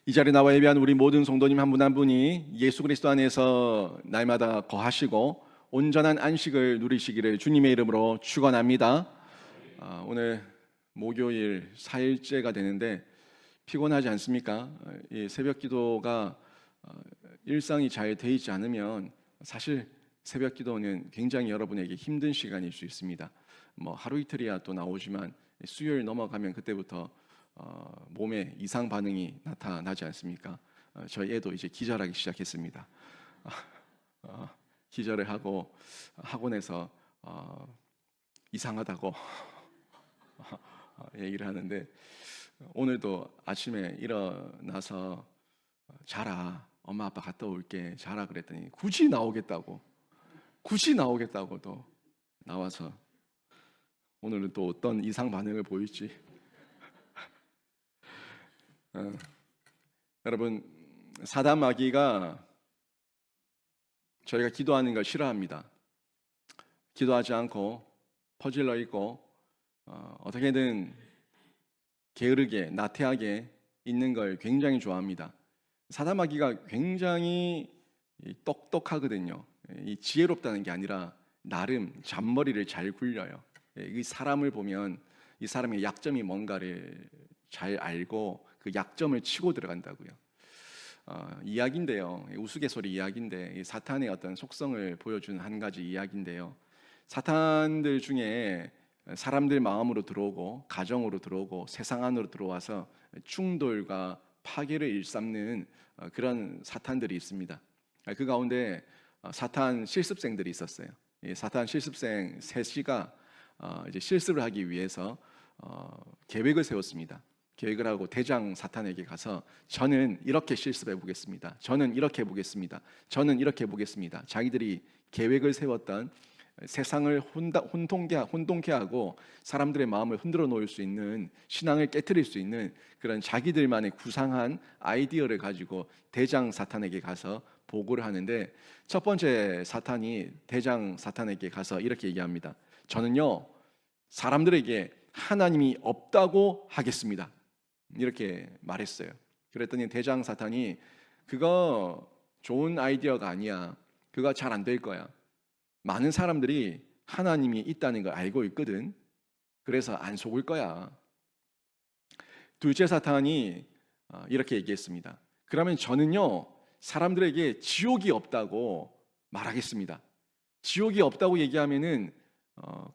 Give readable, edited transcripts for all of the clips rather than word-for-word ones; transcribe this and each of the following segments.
이 자리에 나와 예배한 우리 모든 성도님 한 분 한 분이 예수 그리스도 안에서 날마다 거하시고 온전한 안식을 누리시기를 주님의 이름으로 축원합니다. 오늘 목요일 4일째가 되는데 피곤하지 않습니까? 이 새벽 기도가 일상이 잘 돼 있지 않으면 사실 새벽 기도는 굉장히 여러분에게 힘든 시간일 수 있습니다. 뭐 하루 이틀이야 또 나오지만 수요일 넘어가면 그때부터 몸에 이상 반응이 나타나지 않습니까? 저희 애도 이제 기절하기 시작했습니다. 기절을 하고 학원에서 이상하다고 얘기를 하는데 오늘도 아침에 일어나서 자라, 엄마 아빠 갔다 올게, 자라 그랬더니 굳이 나오겠다고 또 나와서 오늘은 또 어떤 이상 반응을 보일지. 여러분, 사단 마귀가 저희가 기도하는 걸 싫어합니다. 기도하지 않고 퍼질러 있고 어떻게든 게으르게 나태하게 있는 걸 굉장히 좋아합니다. 사단 마귀가 굉장히 똑똑하거든요. 이 지혜롭다는 게 아니라 나름 잔머리를 잘 굴려요. 이 사람을 보면 이 사람의 약점이 뭔가를 잘 알고 그 약점을 치고 들어간다고요. 이야기인데요. 우스갯소리 이야기인데 사탄의 어떤 속성을 보여주는 한 가지 이야기인데요. 사탄들 중에 사람들 마음으로 들어오고 가정으로 들어오고 세상 안으로 들어와서 충돌과 파괴를 일삼는 그런 사탄들이 있습니다. 그 가운데 사탄 실습생들이 있었어요. 사탄 실습생 셋이가 이제 실습을 하기 위해서 계획을 세웠습니다. 계획을 하고 대장 사탄에게 가서 저는 이렇게 실습해 보겠습니다. 저는 이렇게 해보겠습니다. 저는 이렇게 해보겠습니다. 자기들이 계획을 세웠던 세상을 혼동케 하고 사람들의 마음을 흔들어 놓을 수 있는 신앙을 깨트릴 수 있는 그런 자기들만의 구상한 아이디어를 가지고 대장 사탄에게 가서 보고를 하는데 첫 번째 사탄이 대장 사탄에게 가서 이렇게 얘기합니다. 저는요 사람들에게 하나님이 없다고 하겠습니다. 이렇게 말했어요. 그랬더니 대장 사탄이 그거 좋은 아이디어가 아니야. 그거 잘 안 될 거야. 많은 사람들이 하나님이 있다는 걸 알고 있거든. 그래서 안 속을 거야. 둘째 사탄이 이렇게 얘기했습니다. 그러면 저는요 사람들에게 지옥이 없다고 말하겠습니다. 지옥이 없다고 얘기하면은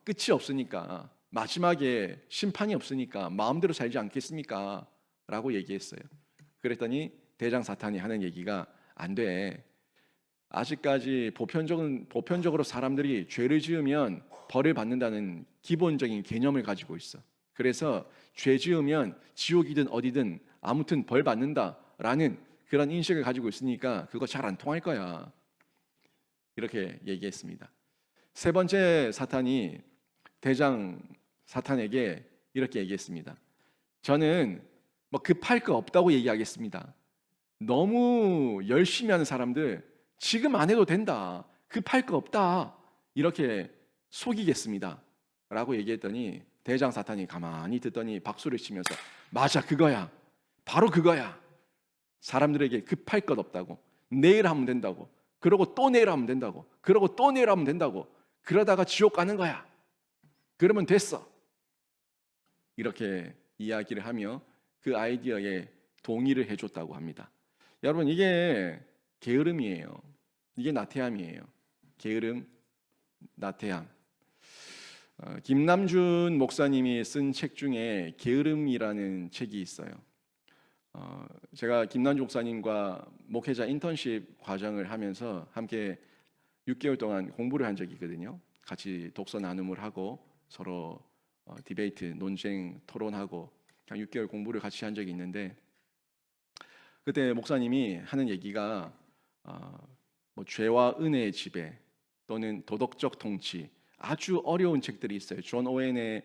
끝이 없으니까 마지막에 심판이 없으니까 마음대로 살지 않겠습니까? 라고 얘기했어요. 그랬더니 대장 사탄이 하는 얘기가 안 돼. 아직까지 보편적으로 사람들이 죄를 지으면 벌을 받는다는 기본적인 개념을 가지고 있어. 그래서 죄 지으면 지옥이든 어디든 아무튼 벌 받는다라는 그런 인식을 가지고 있으니까 그거 잘 안 통할 거야. 이렇게 얘기했습니다. 세 번째 사탄이 대장 사탄에게 이렇게 얘기했습니다. 저는 뭐 급할 거 없다고 얘기하겠습니다. 너무 열심히 하는 사람들 지금 안 해도 된다. 급할 거 없다. 이렇게 속이겠습니다. 라고 얘기했더니 대장 사탄이 가만히 듣더니 박수를 치면서 맞아 그거야. 바로 그거야. 사람들에게 급할 것 없다고. 내일 하면 된다고. 그러고 또 내일 하면 된다고. 그러고 또 내일 하면 된다고. 그러다가 지옥 가는 거야. 그러면 됐어. 이렇게 이야기를 하며 그 아이디어에 동의를 해줬다고 합니다. 여러분 이게 게으름이에요. 이게 나태함이에요. 게으름, 나태함. 김남준 목사님이 쓴 책 중에 게으름이라는 책이 있어요. 제가 김남준 목사님과 목회자 인턴십 과정을 하면서 함께 6개월 동안 공부를 한 적이 있거든요. 같이 독서 나눔을 하고 서로 디베이트, 논쟁, 토론하고 6개월 공부를 같이 한 적이 있는데 그때 목사님이 하는 얘기가 뭐 죄와 은혜의 지배 또는 도덕적 통치 아주 어려운 책들이 있어요. 존 오웬의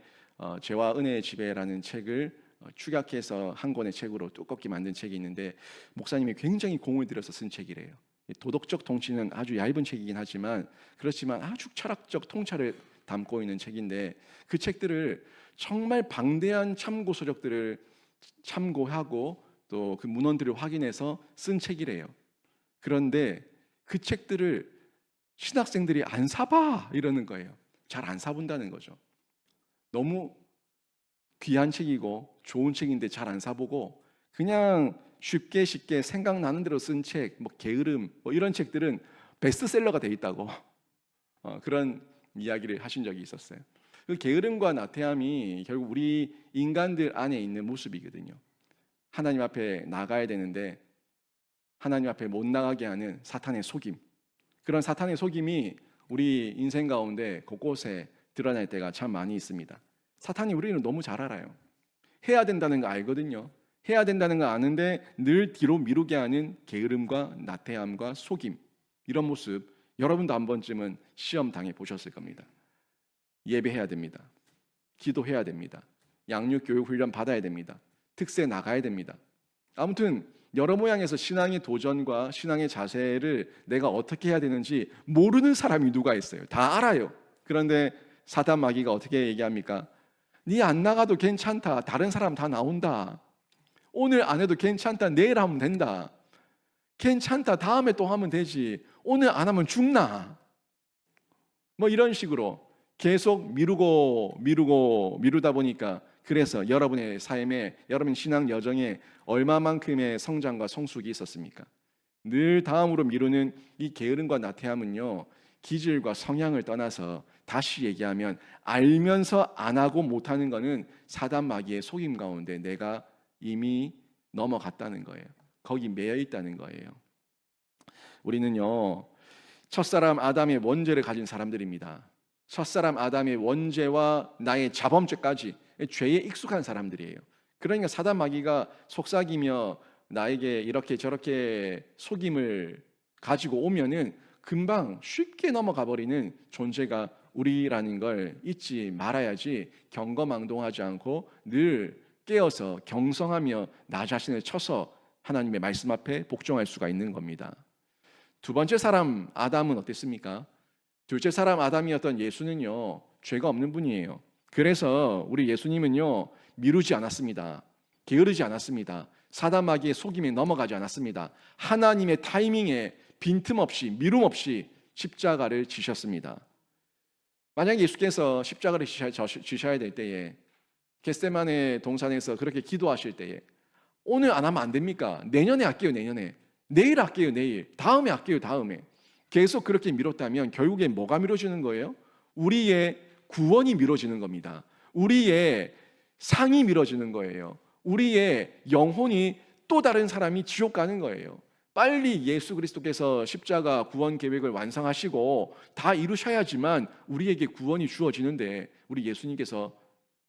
죄와 은혜의 지배라는 책을 축약해서 한 권의 책으로 두껍게 만든 책이 있는데 목사님이 굉장히 공을 들여서 쓴 책이래요. 도덕적 통치는 아주 얇은 책이긴 하지만 그렇지만 아주 철학적 통찰을 담고 있는 책인데 그 책들을 정말 방대한 참고 서적들을 참고하고 또 그 문헌들을 확인해서 쓴 책이래요. 그런데 그 책들을 신학생들이 안 사봐 이러는 거예요. 잘 안 사본다는 거죠. 너무 귀한 책이고 좋은 책인데 잘 안 사보고 그냥 쉽게 생각나는 대로 쓴 책, 뭐 게으름 뭐 이런 책들은 베스트셀러가 돼 있다고 그런 이야기를 하신 적이 있었어요. 그 게으름과 나태함이 결국 우리 인간들 안에 있는 모습이거든요. 하나님 앞에 나가야 되는데 하나님 앞에 못 나가게 하는 사탄의 속임. 그런 사탄의 속임이 우리 인생 가운데 곳곳에 드러날 때가 참 많이 있습니다. 사탄이 우리는 너무 잘 알아요. 해야 된다는 거 알거든요. 해야 된다는 거 아는데 늘 뒤로 미루게 하는 게으름과 나태함과 속임, 이런 모습 여러분도 한 번쯤은 시험 당해 보셨을 겁니다. 예배해야 됩니다. 기도해야 됩니다. 양육 교육 훈련 받아야 됩니다. 특세 나가야 됩니다. 아무튼 여러 모양에서 신앙의 도전과 신앙의 자세를 내가 어떻게 해야 되는지 모르는 사람이 누가 있어요? 다 알아요. 그런데 사단 마귀가 어떻게 얘기합니까? 네 안 나가도 괜찮다. 다른 사람 다 나온다. 오늘 안 해도 괜찮다. 내일 하면 된다. 괜찮다. 다음에 또 하면 되지. 오늘 안 하면 죽나? 뭐 이런 식으로 계속 미루다 보니까 그래서 여러분의 삶에, 여러분 신앙 여정에 얼마만큼의 성장과 성숙이 있었습니까? 늘 다음으로 미루는 이 게으름과 나태함은요, 기질과 성향을 떠나서 다시 얘기하면 알면서 안 하고 못하는 거는 사단 마귀의 속임 가운데 내가 이미 넘어갔다는 거예요. 거기 매여 있다는 거예요. 우리는요, 첫사람 아담의 원죄를 가진 사람들입니다. 첫사람 아담의 원죄와 나의 자범죄까지 죄에 익숙한 사람들이에요. 그러니까 사단 마귀가 속삭이며 나에게 이렇게 저렇게 속임을 가지고 오면은 금방 쉽게 넘어가 버리는 존재가 우리라는 걸 잊지 말아야지, 경거망동하지 않고 늘 깨어서 경성하며 나 자신을 쳐서 하나님의 말씀 앞에 복종할 수가 있는 겁니다. 두 번째 사람 아담은 어땠습니까? 둘째 사람 아담이었던 예수는요, 죄가 없는 분이에요. 그래서 우리 예수님은요, 미루지 않았습니다. 게으르지 않았습니다. 사단 마귀의 속임에 넘어가지 않았습니다. 하나님의 타이밍에 빈틈없이 미룸 없이 십자가를 지셨습니다. 만약 예수께서 십자가를 지셔야 될 때에 겟세마네 동산에서 그렇게 기도하실 때에 오늘 안 하면 안 됩니까? 내년에 할게요. 내년에. 내일 할게요. 내일. 다음에 할게요. 다음에. 계속 그렇게 미뤘다면 결국에 뭐가 미뤄지는 거예요? 우리의 구원이 미뤄지는 겁니다. 우리의 상이 미뤄지는 거예요. 우리의 영혼이 또 다른 사람이 지옥 가는 거예요. 빨리 예수 그리스도께서 십자가 구원 계획을 완성하시고 다 이루셔야지만 우리에게 구원이 주어지는데 우리 예수님께서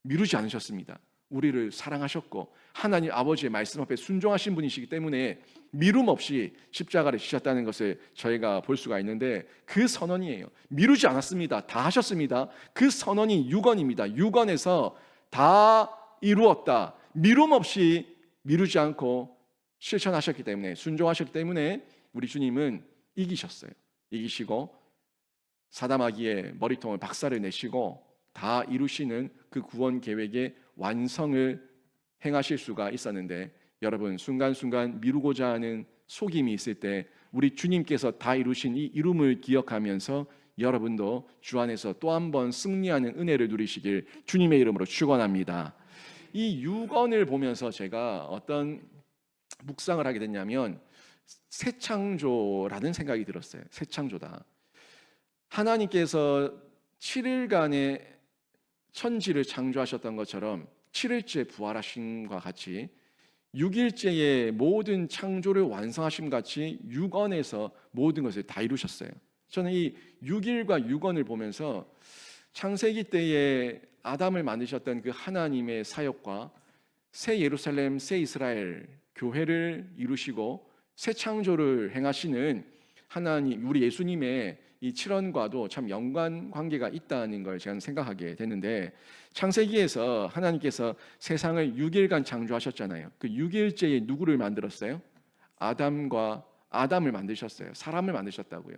미루지 않으셨습니다. 우리를 사랑하셨고 하나님 아버지의 말씀 앞에 순종하신 분이시기 때문에 미룸 없이 십자가를 지셨다는 것을 저희가 볼 수가 있는데 그 선언이에요. 미루지 않았습니다. 다 하셨습니다. 그 선언이 유건입니다. 유건에서 다 이루었다. 미룸 없이 미루지 않고 실천하셨기 때문에, 순종하셨기 때문에 우리 주님은 이기셨어요. 이기시고 사단 마귀의 머리통을 박살을 내시고 다 이루시는 그 구원 계획의 완성을 행하실 수가 있었는데, 여러분 순간순간 미루고자 하는 속임이 있을 때 우리 주님께서 다 이루신 이 이름을 기억하면서 여러분도 주 안에서 또 한 번 승리하는 은혜를 누리시길 주님의 이름으로 축원합니다. 이 유건을 보면서 제가 어떤 묵상을 하게 됐냐면 새 창조라는 생각이 들었어요. 새 창조다. 하나님께서 7일간의 천지를 창조하셨던 것처럼 7일째 부활하심과 같이 6일째의 모든 창조를 완성하심 같이 6원에서 모든 것을 다 이루셨어요. 저는 이 6일과 6원을 보면서 창세기 때에 아담을 만드셨던 그 하나님의 사역과 새 예루살렘, 새 이스라엘 교회를 이루시고 새 창조를 행하시는 하나님, 우리 예수님의 이 7원과도 참 연관 관계가 있다는 걸 제가 생각하게 되는데, 창세기에서 하나님께서 세상을 6일간 창조하셨잖아요. 그 6일째에 누구를 만들었어요? 아담을 만드셨어요. 사람을 만드셨다고요.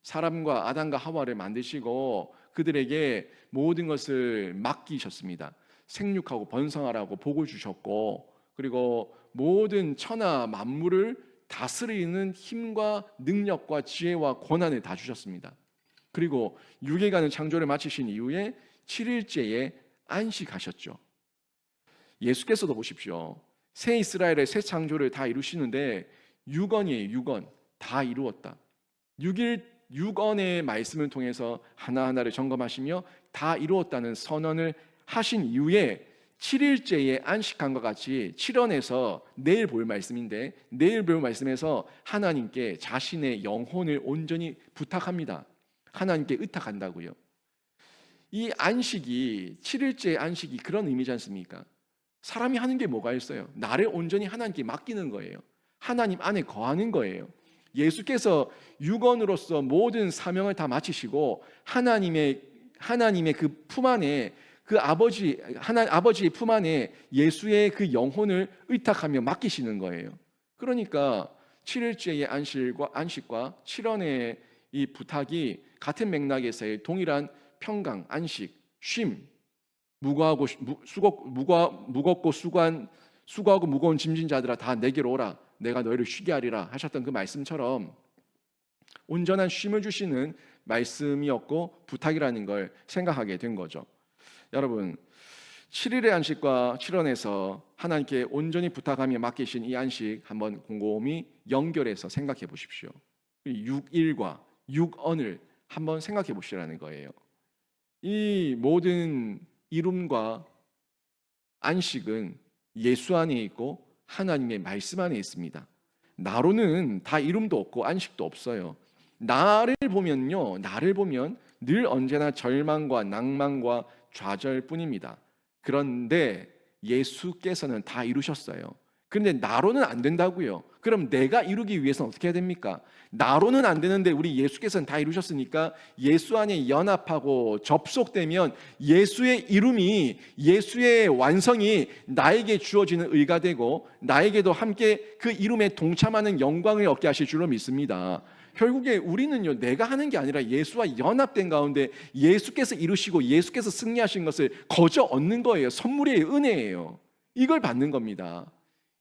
사람과 아담과 하와를 만드시고 그들에게 모든 것을 맡기셨습니다. 생육하고 번성하라고 복을 주셨고, 그리고 모든 천하 만물을 다스리는 힘과 능력과 지혜와 권한을 다 주셨습니다. 그리고 6일간의 창조를 마치신 이후에 7일째에 안식하셨죠. 예수께서도 보십시오. 새 이스라엘의 새 창조를 다 이루시는데 6언이에요. 6언. 다 이루었다. 6일 6언의 말씀을 통해서 하나하나를 점검하시며 다 이루었다는 선언을 하신 이후에 7일째에 안식함과 같이 7언에서 내일 볼 말씀인데, 내일 볼 말씀에서 하나님께 자신의 영혼을 온전히 부탁합니다. 하나님께 의탁한다고요. 이 안식이, 7일째 안식이 그런 의미지 않습니까? 사람이 하는 게 뭐가 있어요? 나를 온전히 하나님께 맡기는 거예요. 하나님 안에 거하는 거예요. 예수께서 육언으로서 모든 사명을 다 마치시고 하나님의 그 품 안에, 그 아버지의 품 안에 예수의 그 영혼을 의탁하며 맡기시는 거예요. 그러니까 7일째의 안식과 7언의 이 부탁이 같은 맥락에서의 동일한 평강, 안식, 쉼, 무거하고 수고하고 무거운 짐진 자들아 다 내게로 오라, 내가 너희를 쉬게 하리라 하셨던 그 말씀처럼 온전한 쉼을 주시는 말씀이었고 부탁이라는 걸 생각하게 된 거죠. 여러분, 7일의 안식과 7원에서 하나님께 온전히 부탁하며 맡기신 이 안식 한번 곰곰이 연결해서 생각해 보십시오. 6일과 6언을 한번 생각해 보시라는 거예요. 이 모든 이룸과 안식은 예수 안에 있고 하나님의 말씀 안에 있습니다. 나로는 다 이름도 없고 안식도 없어요. 나를 보면 늘 언제나 절망과 낭만과 좌절뿐입니다. 그런데 예수께서는 다 이루셨어요. 그런데 나로는 안 된다고요. 그럼 내가 이루기 위해서는 어떻게 해야 됩니까? 나로는 안 되는데 우리 예수께서는 다 이루셨으니까 예수 안에 연합하고 접속되면 예수의 이름이, 예수의 완성이 나에게 주어지는 의가 되고 나에게도 함께 그 이름에 동참하는 영광을 얻게 하실 줄로 믿습니다. 결국에 우리는요, 내가 하는 게 아니라 예수와 연합된 가운데 예수께서 이루시고 예수께서 승리하신 것을 거저 얻는 거예요. 선물의 은혜예요. 이걸 받는 겁니다.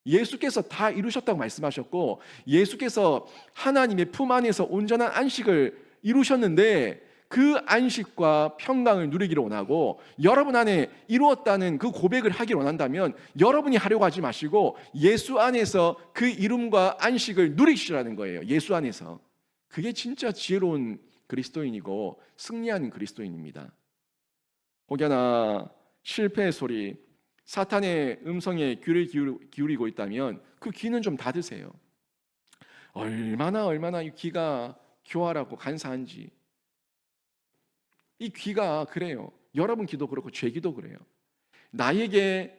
예수께서 다 이루셨다고 말씀하셨고 예수께서 하나님의 품 안에서 온전한 안식을 이루셨는데 그 안식과 평강을 누리기를 원하고 여러분 안에 이루었다는 그 고백을 하기를 원한다면 여러분이 하려고 하지 마시고 예수 안에서 그 이름과 안식을 누리시라는 거예요. 예수 안에서. 그게 진짜 지혜로운 그리스도인이고 승리하는 그리스도인입니다. 혹여나 실패의 소리, 사탄의 음성에 귀를 기울이고 있다면 그 귀는 좀 닫으세요. 얼마나 이 귀가 교활하고 간사한지. 이 귀가 그래요. 여러분 귀도 그렇고 제 귀도 그래요. 나에게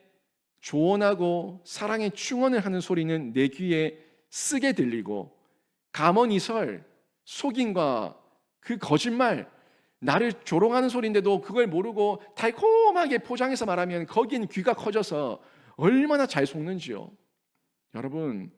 조언하고 사랑의 충언을 하는 소리는 내 귀에 쓰게 들리고 감언이설, 속임과 그 거짓말, 나를 조롱하는 소리인데도 그걸 모르고 달콤하게 포장해서 말하면 거기엔 귀가 커져서 얼마나 잘 속는지요. 여러분,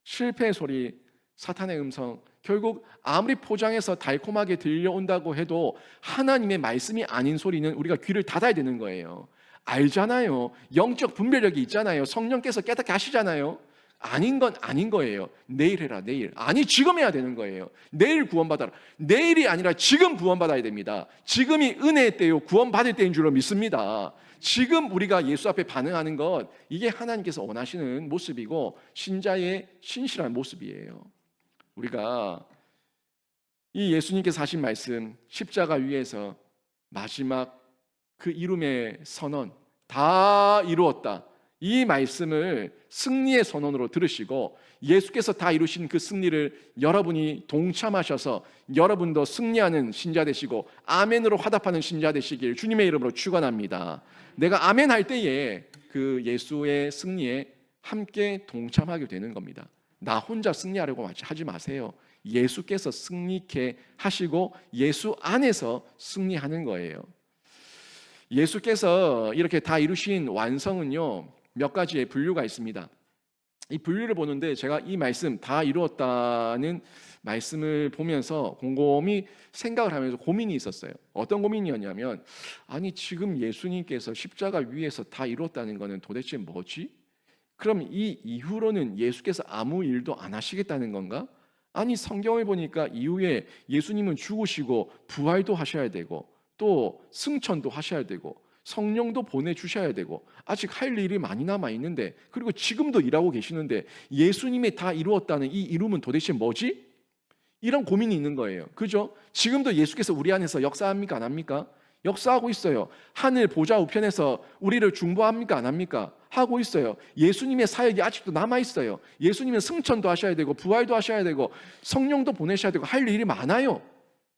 실패의 소리, 사탄의 음성, 결국 아무리 포장해서 달콤하게 들려온다고 해도 하나님의 말씀이 아닌 소리는 우리가 귀를 닫아야 되는 거예요. 알잖아요. 영적 분별력이 있잖아요. 성령께서 깨닫게 하시잖아요. 아닌 건 아닌 거예요. 내일 해라, 내일. 아니, 지금 해야 되는 거예요. 내일 구원받아라. 내일이 아니라 지금 구원받아야 됩니다. 지금이 은혜의 때요, 구원받을 때인 줄로 믿습니다. 지금 우리가 예수 앞에 반응하는 것, 이게 하나님께서 원하시는 모습이고 신자의 신실한 모습이에요. 우리가 이 예수님께서 하신 말씀, 십자가 위에서 마지막 그 이름의 선언, 다 이루었다, 이 말씀을 승리의 선언으로 들으시고 예수께서 다 이루신 그 승리를 여러분이 동참하셔서 여러분도 승리하는 신자 되시고 아멘으로 화답하는 신자 되시길 주님의 이름으로 축원합니다. 내가 아멘 할 때에 그 예수의 승리에 함께 동참하게 되는 겁니다. 나 혼자 승리하려고 하지 마세요. 예수께서 승리케 하시고 예수 안에서 승리하는 거예요. 예수께서 이렇게 다 이루신 완성은요, 몇 가지의 분류가 있습니다. 이 분류를 보는데 제가 이 말씀 다 이루었다는 말씀을 보면서 곰곰이 생각을 하면서 고민이 있었어요. 어떤 고민이었냐면, 아니 지금 예수님께서 십자가 위에서 다 이루었다는 것은 도대체 뭐지? 그럼 이 이후로는 예수께서 아무 일도 안 하시겠다는 건가? 아니, 성경을 보니까 이후에 예수님은 죽으시고 부활도 하셔야 되고 또 승천도 하셔야 되고 성령도 보내주셔야 되고 아직 할 일이 많이 남아 있는데, 그리고 지금도 일하고 계시는데 예수님이 다 이루었다는 이 이름은 도대체 뭐지? 이런 고민이 있는 거예요. 그죠? 지금도 예수께서 우리 안에서 역사합니까? 안 합니까? 역사하고 있어요. 하늘 보좌 우편에서 우리를 중보합니까? 안 합니까? 하고 있어요. 예수님의 사역이 아직도 남아 있어요. 예수님은 승천도 하셔야 되고 부활도 하셔야 되고 성령도 보내셔야 되고 할 일이 많아요.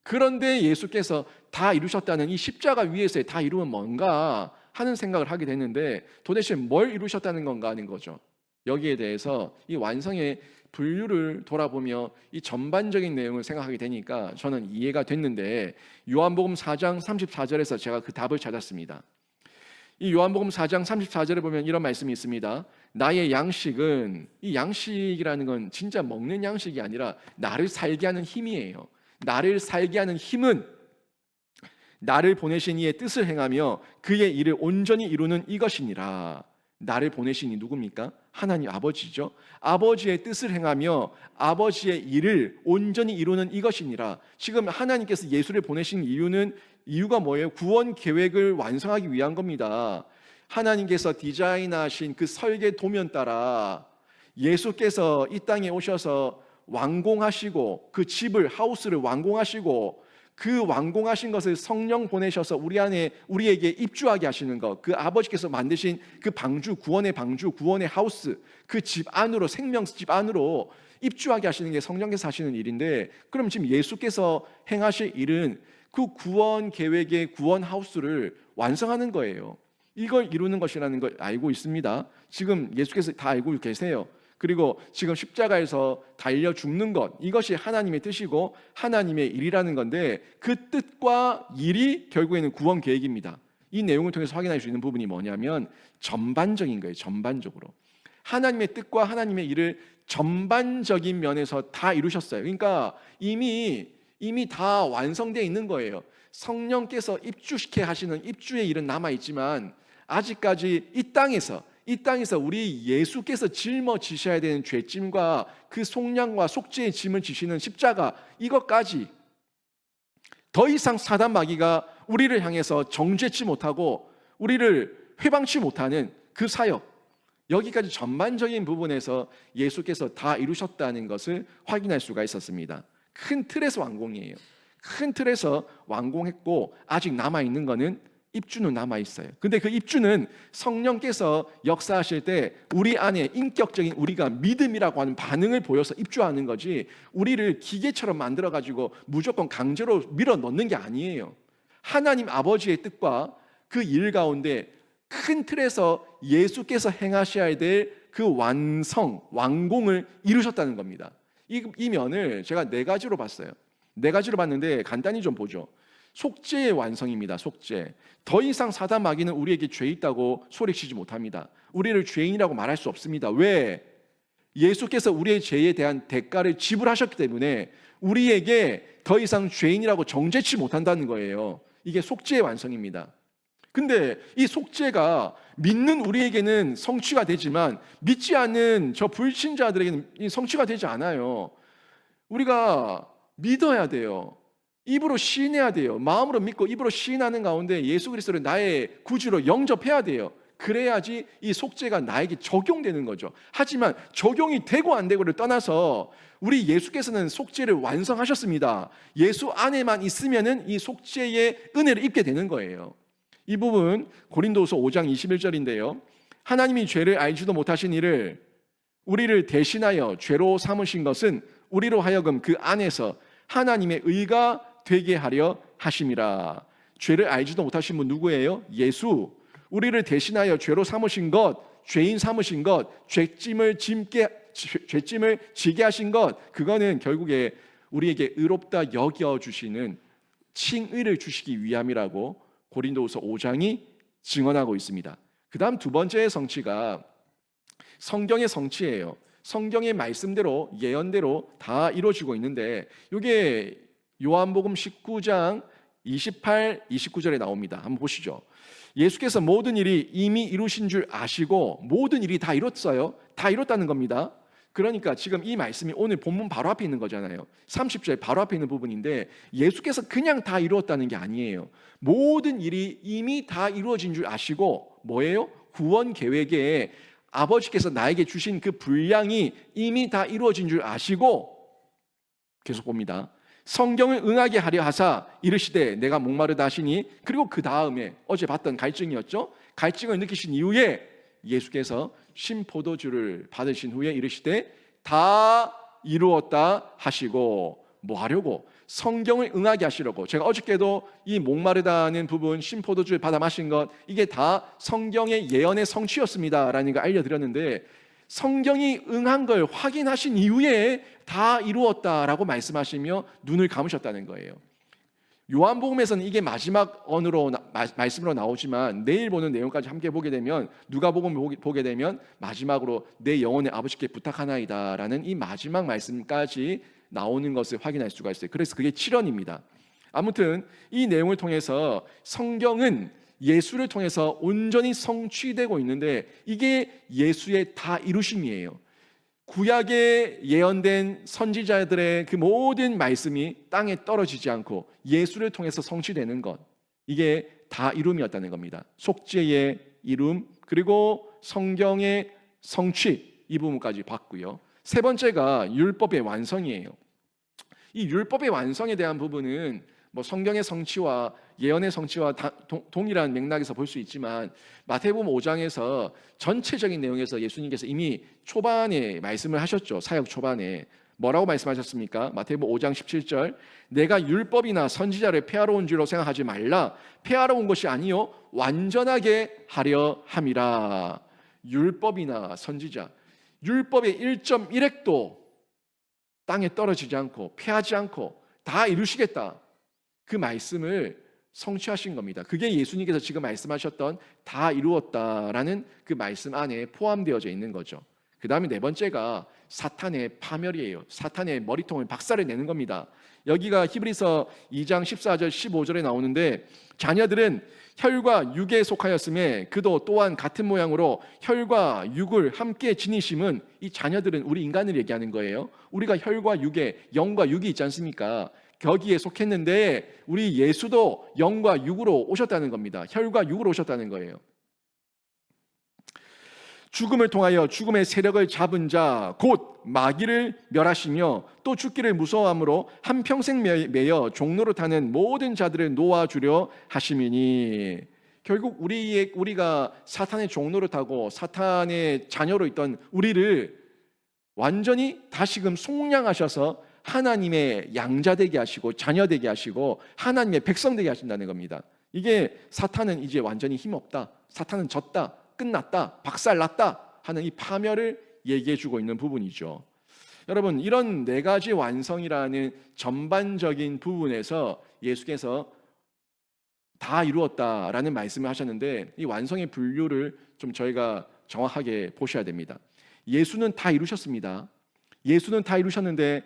그런데 예수께서 다 이루셨다는 이 십자가 위에서의 다 이루면 뭔가 하는 생각을 하게 됐는데, 도대체 뭘 이루셨다는 건가 하는 거죠. 여기에 대해서 이 완성의 분류를 돌아보며 이 전반적인 내용을 생각하게 되니까 저는 이해가 됐는데, 요한복음 4장 34절에서 제가 그 답을 찾았습니다. 이 요한복음 4장 34절에 보면 이런 말씀이 있습니다. 나의 양식은, 이 양식이라는 건 진짜 먹는 양식이 아니라 나를 살게 하는 힘이에요. 나를 살게 하는 힘은 나를 보내신 이의 뜻을 행하며 그의 일을 온전히 이루는 이것이니라. 나를 보내신 이 누굽니까? 하나님 아버지죠. 아버지의 뜻을 행하며 아버지의 일을 온전히 이루는 이것이니라. 지금 하나님께서 예수를 보내신 이유가 뭐예요? 구원 계획을 완성하기 위한 겁니다. 하나님께서 디자인하신 그 설계 도면 따라 예수께서 이 땅에 오셔서 완공하시고 그 집을, 하우스를 완공하시고 그 완공하신 것을 성령 보내셔서 우리에게 입주하게 하시는 것, 그 아버지께서 만드신 그 방주, 구원의 하우스, 그 집 안으로, 생명집 안으로 입주하게 하시는 게 성령께서 하시는 일인데, 그럼 지금 예수께서 행하실 일은 그 구원 계획의 구원 하우스를 완성하는 거예요. 이걸 이루는 것이라는 걸 알고 있습니다. 지금 예수께서 다 알고 계세요. 그리고 지금 십자가에서 달려 죽는 것, 이것이 하나님의 뜻이고 하나님의 일이라는 건데, 그 뜻과 일이 결국에는 구원 계획입니다. 이 내용을 통해서 확인할 수 있는 부분이 뭐냐면 전반적인 거예요. 전반적으로 하나님의 뜻과 하나님의 일을 전반적인 면에서 다 이루셨어요. 그러니까 이미 다 완성되어 있는 거예요. 성령께서 입주시켜 하시는 입주의 일은 남아 있지만 아직까지 이 땅에서 우리 예수께서 짊어지셔야 되는 죄짐과 그 속량과 속죄의 짐을 지시는 십자가, 이것까지 더 이상 사단 마귀가 우리를 향해서 정죄치 못하고 우리를 회방치 못하는 그 사역, 여기까지 전반적인 부분에서 예수께서 다 이루셨다는 것을 확인할 수가 있었습니다. 큰 틀에서 완공이에요. 큰 틀에서 완공했고 아직 남아있는 거는 입주는 남아있어요. 근데 그 입주는 성령께서 역사하실 때 우리 안에 인격적인, 우리가 믿음이라고 하는 반응을 보여서 입주하는 거지, 우리를 기계처럼 만들어가지고 무조건 강제로 밀어 넣는 게 아니에요. 하나님 아버지의 뜻과 그 일 가운데 큰 틀에서 예수께서 행하셔야 될 그 완공을 이루셨다는 겁니다. 이 면을 제가 네 가지로 봤어요. 네 가지로 봤는데 간단히 좀 보죠. 속죄의 완성입니다. 속죄. 더 이상 사단 마귀는 우리에게 죄 있다고 소리치지 못합니다. 우리를 죄인이라고 말할 수 없습니다. 왜? 예수께서 우리의 죄에 대한 대가를 지불하셨기 때문에 우리에게 더 이상 죄인이라고 정죄치 못한다는 거예요. 이게 속죄의 완성입니다. 근데 이 속죄가 믿는 우리에게는 성취가 되지만 믿지 않는 저 불신자들에게는 성취가 되지 않아요. 우리가 믿어야 돼요. 입으로 시인해야 돼요. 마음으로 믿고 입으로 시인하는 가운데 예수 그리스도를 나의 구주로 영접해야 돼요. 그래야지 이 속죄가 나에게 적용되는 거죠. 하지만 적용이 되고 안 되고를 떠나서 우리 예수께서는 속죄를 완성하셨습니다. 예수 안에만 있으면은 이 속죄의 은혜를 입게 되는 거예요. 이 부분 고린도후서 5장 21절인데요. 하나님이 죄를 알지도 못하신 이를 우리를 대신하여 죄로 삼으신 것은 우리로 하여금 그 안에서 하나님의 의가 되게 하려 하심이라. 죄를 알지도 못하신 분 누구예요? 예수. 우리를 대신하여 죄로 삼으신 것, 죄인 삼으신 것, 죄짐을 지게 하신 것, 그거는 결국에 우리에게 의롭다 여겨주시는 칭의를 주시기 위함이라고 고린도후서 5장이 증언하고 있습니다. 그 다음 두 번째의 성취가 성경의 성취예요. 성경의 말씀대로, 예언대로 다 이루어지고 있는데, 이게 요한복음 19장 28, 29절에 나옵니다. 한번 보시죠. 예수께서 모든 일이 이미 이루신 줄 아시고 모든 일이 다 이뤘어요. 다 이뤘다는 겁니다. 그러니까 지금 이 말씀이 오늘 본문 바로 앞에 있는 거잖아요. 30절 바로 앞에 있는 부분인데 예수께서 그냥 다 이루었다는 게 아니에요. 모든 일이 이미 다 이루어진 줄 아시고 뭐예요? 구원 계획에 아버지께서 나에게 주신 그 분량이 이미 다 이루어진 줄 아시고 계속 봅니다. 성경을 응하게 하려 하사 이르시되 내가 목마르다 하시니 그리고 그 다음에 어제 봤던 갈증이었죠. 갈증을 느끼신 이후에 예수께서 신포도주를 받으신 후에 이르시되 다 이루었다 하시고 뭐 하려고? 성경을 응하게 하시려고. 제가 어저께도 이 목마르다는 부분 신포도주를 받아 마신 것 이게 다 성경의 예언의 성취였습니다 라는 걸 알려드렸는데 성경이 응한 걸 확인하신 이후에 다 이루었다라고 말씀하시며 눈을 감으셨다는 거예요. 요한복음에서는 이게 마지막 언으로 말씀으로 나오지만 내일 보는 내용까지 함께 보게 되면 누가복음 보게 되면 마지막으로 내 영혼의 아버지께 부탁하나이다라는 이 마지막 말씀까지 나오는 것을 확인할 수가 있어요. 그래서 그게 7원입니다. 아무튼 이 내용을 통해서 성경은 예수를 통해서 온전히 성취되고 있는데 이게 예수의 다 이루심이에요. 구약에 예언된 선지자들의 그 모든 말씀이 땅에 떨어지지 않고 예수를 통해서 성취되는 것, 이게 다 이룸이었다는 겁니다. 속죄의 이룸 그리고 성경의 성취 이 부분까지 봤고요. 세 번째가 율법의 완성이에요. 이 율법의 완성에 대한 부분은 뭐 성경의 성취와 예언의 성취와 동일한 맥락에서 볼 수 있지만 마태복음 5장에서 전체적인 내용에서 예수님께서 이미 초반에 말씀을 하셨죠. 사역 초반에 뭐라고 말씀하셨습니까? 마태복음 5장 17절 내가 율법이나 선지자를 폐하러 온 줄로 생각하지 말라. 폐하러 온 것이 아니요 완전하게 하려 함이라. 율법이나 선지자 율법의 1.1획도 땅에 떨어지지 않고 폐하지 않고 다 이루시겠다. 그 말씀을 성취하신 겁니다. 그게 예수님께서 지금 말씀하셨던 다 이루었다라는 그 말씀 안에 포함되어져 있는 거죠. 그 다음에 네 번째가 사탄의 파멸이에요. 사탄의 머리통을 박살을 내는 겁니다. 여기가 히브리서 2장 14절 15절에 나오는데 자녀들은 혈과 육에 속하였음에 그도 또한 같은 모양으로 혈과 육을 함께 지니심은 이 자녀들은 우리 인간을 얘기하는 거예요. 우리가 혈과 육에 영과 육이 있지 않습니까? 거기에 속했는데 우리 예수도 영과 육으로 오셨다는 겁니다. 혈과 육으로 오셨다는 거예요. 죽음을 통하여 죽음의 세력을 잡은 자 곧 마귀를 멸하시며 또 죽기를 무서워함으로 한평생 매여 종로로 타는 모든 자들을 놓아주려 하심이니 결국 우리가 사탄의 종로를 타고 사탄의 자녀로 있던 우리를 완전히 다시금 속량하셔서 하나님의 양자 되게 하시고 자녀 되게 하시고 하나님의 백성 되게 하신다는 겁니다. 이게 사탄은 이제 완전히 힘없다. 사탄은 졌다. 끝났다. 박살났다 하는 이 파멸을 얘기해 주고 있는 부분이죠. 여러분 이런 네 가지 완성이라는 전반적인 부분에서 예수께서 다 이루었다라는 말씀을 하셨는데 이 완성의 분류를 좀 저희가 정확하게 보셔야 됩니다. 예수는 다 이루셨습니다. 예수는 다 이루셨는데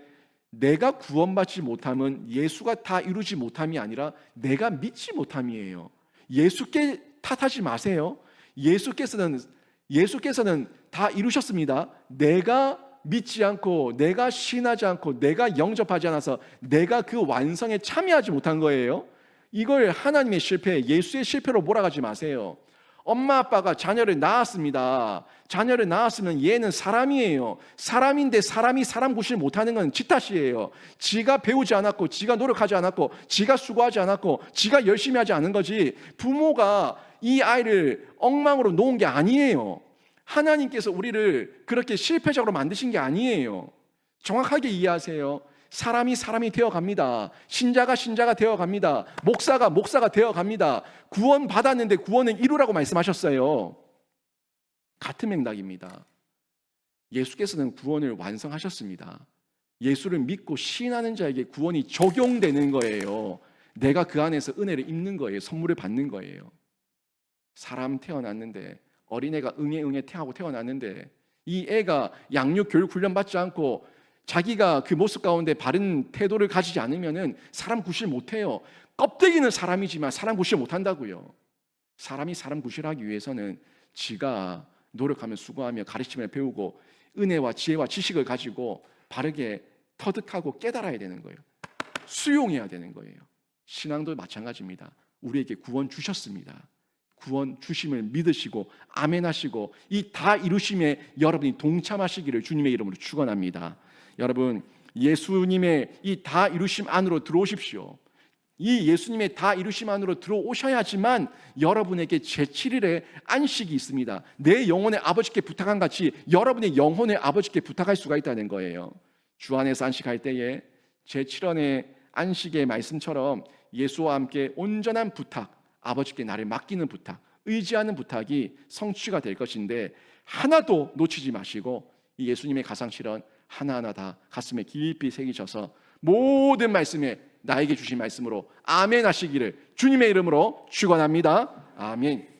내가 구원받지 못함은 예수가 다 이루지 못함이 아니라 내가 믿지 못함이에요. 예수께 탓하지 마세요. 예수께서는 다 이루셨습니다. 내가 믿지 않고 내가 신하지 않고 내가 영접하지 않아서 내가 그 완성에 참여하지 못한 거예요. 이걸 하나님의 실패, 예수의 실패로 몰아가지 마세요. 엄마 아빠가 자녀를 낳았습니다. 자녀를 낳았으면 얘는 사람이에요. 사람인데 사람이 사람 구실 못하는 건 지 탓이에요. 지가 배우지 않았고 지가 노력하지 않았고 지가 수고하지 않았고 지가 열심히 하지 않은 거지 부모가 이 아이를 엉망으로 놓은 게 아니에요. 하나님께서 우리를 그렇게 실패적으로 만드신 게 아니에요. 정확하게 이해하세요. 사람이 되어갑니다. 신자가 되어갑니다. 목사가 되어갑니다. 구원 받았는데 구원은 이루라고 말씀하셨어요. 같은 맥락입니다. 예수께서는 구원을 완성하셨습니다. 예수를 믿고 신하는 자에게 구원이 적용되는 거예요. 내가 그 안에서 은혜를 입는 거예요. 선물을 받는 거예요. 사람 태어났는데 어린애가 응애 태하고 태어났는데 이 애가 양육 교육 훈련 받지 않고 자기가 그 모습 가운데 바른 태도를 가지지 않으면은 사람 구실 못해요. 껍데기는 사람이지만 사람 구실 못한다고요. 사람이 사람 구실하기 위해서는 지가 노력하며 수고하며 가르치며 배우고 은혜와 지혜와 지식을 가지고 바르게 터득하고 깨달아야 되는 거예요. 수용해야 되는 거예요. 신앙도 마찬가지입니다. 우리에게 구원 주셨습니다. 구원 주심을 믿으시고 아멘하시고 이 다 이루심에 여러분이 동참하시기를 주님의 이름으로 축원합니다. 여러분, 예수님의 이 다 이루심 안으로 들어오십시오. 이 예수님의 다 이루심 안으로 들어오셔야지만 여러분에게 제7일의 안식이 있습니다. 내 영혼의 아버지께 부탁한 같이 여러분의 영혼의 아버지께 부탁할 수가 있다는 거예요. 주 안에서 안식할 때에 제7일의 안식의 말씀처럼 예수와 함께 온전한 부탁, 아버지께 나를 맡기는 부탁, 의지하는 부탁이 성취가 될 것인데 하나도 놓치지 마시고 이 예수님의 가상실현 하나하나 다 가슴에 깊이 새기셔서 모든 말씀에 나에게 주신 말씀으로 아멘 하시기를 주님의 이름으로 축원합니다. 아멘.